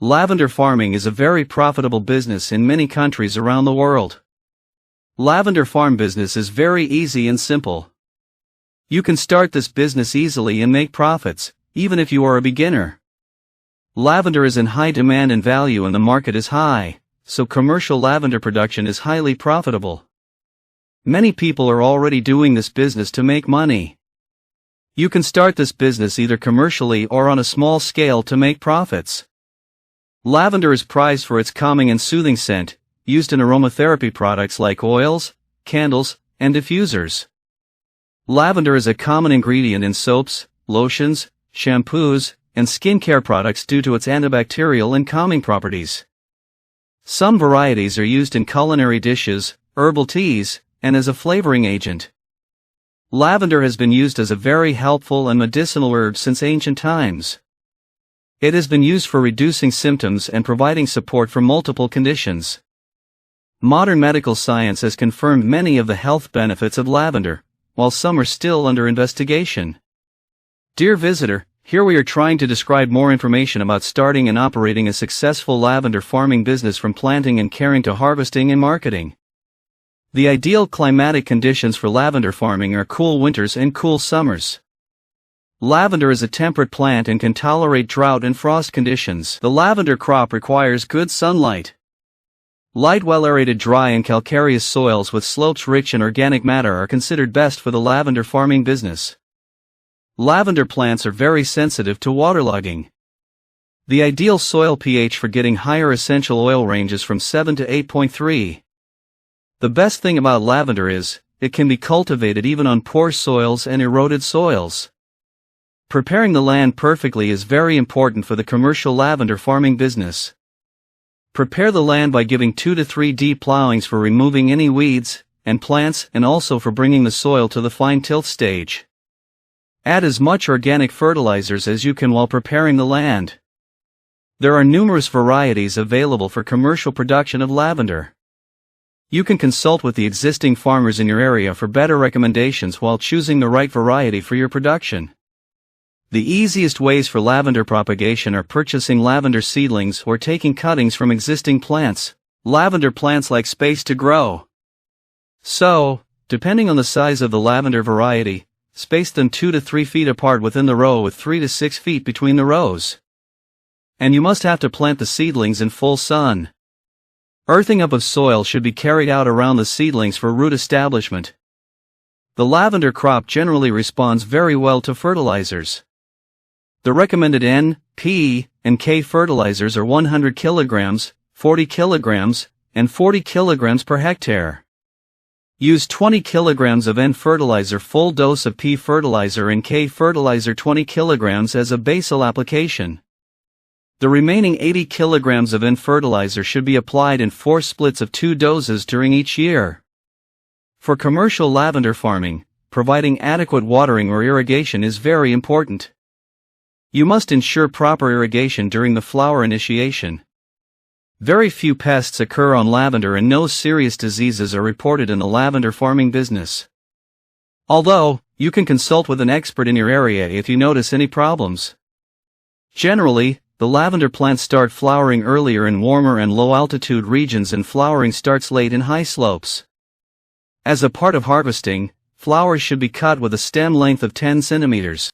Lavender farming is a very profitable business in many countries around the world. Lavender farm business is very easy and simple. You can start this business easily and make profits, even if you are a beginner. Lavender is in high demand and value and the market is high, so commercial lavender production is highly profitable. Many people are already doing this business to make money. You can start this business either commercially or on a small scale to make profits. Lavender is prized for its calming and soothing scent, used in aromatherapy products like oils, candles, and diffusers. Lavender is a common ingredient in soaps, lotions, shampoos, and skincare products due to its antibacterial and calming properties. Some varieties are used in culinary dishes, herbal teas, and as a flavoring agent. Lavender has been used as a very helpful and medicinal herb since ancient times. It has been used for reducing symptoms and providing support for multiple conditions. Modern medical science has confirmed many of the health benefits of lavender, while some are still under investigation. Dear visitor, here we are trying to describe more information about starting and operating a successful lavender farming business from planting and caring to harvesting and marketing. The ideal climatic conditions for lavender farming are cool winters and cool summers. Lavender is a temperate plant and can tolerate drought and frost conditions. The lavender crop requires good sunlight. Light, well-aerated, dry and calcareous soils with slopes rich in organic matter are considered best for the lavender farming business. Lavender plants are very sensitive to waterlogging. The ideal soil pH for getting higher essential oil ranges from 7 to 8.3. The best thing about lavender is, it can be cultivated even on poor soils and eroded soils. Preparing the land perfectly is very important for the commercial lavender farming business. Prepare the land by giving 2 to 3 deep plowings for removing any weeds and plants and also for bringing the soil to the fine tilth stage. Add as much organic fertilizers as you can while preparing the land. There are numerous varieties available for commercial production of lavender. You can consult with the existing farmers in your area for better recommendations while choosing the right variety for your production. The easiest ways for lavender propagation are purchasing lavender seedlings or taking cuttings from existing plants. Lavender plants like space to grow. So, depending on the size of the lavender variety, space them 2 to 3 feet apart within the row with 3 to 6 feet between the rows. And you must have to plant the seedlings in full sun. Earthing up of soil should be carried out around the seedlings for root establishment. The lavender crop generally responds very well to fertilizers. The recommended N, P, and K fertilizers are 100 kilograms, 40 kilograms, and 40 kilograms per hectare. Use 20 kilograms of N fertilizer, full dose of P fertilizer, and K fertilizer 20 kilograms as a basal application. The remaining 80 kilograms of N fertilizer should be applied in 4 splits of 2 doses during each year. For commercial lavender farming, providing adequate watering or irrigation is very important. You must ensure proper irrigation during the flower initiation. Very few pests occur on lavender and no serious diseases are reported in the lavender farming business. Although, you can consult with an expert in your area if you notice any problems. Generally, the lavender plants start flowering earlier in warmer and low-altitude regions and flowering starts late in high slopes. As a part of harvesting, flowers should be cut with a stem length of 10 centimeters.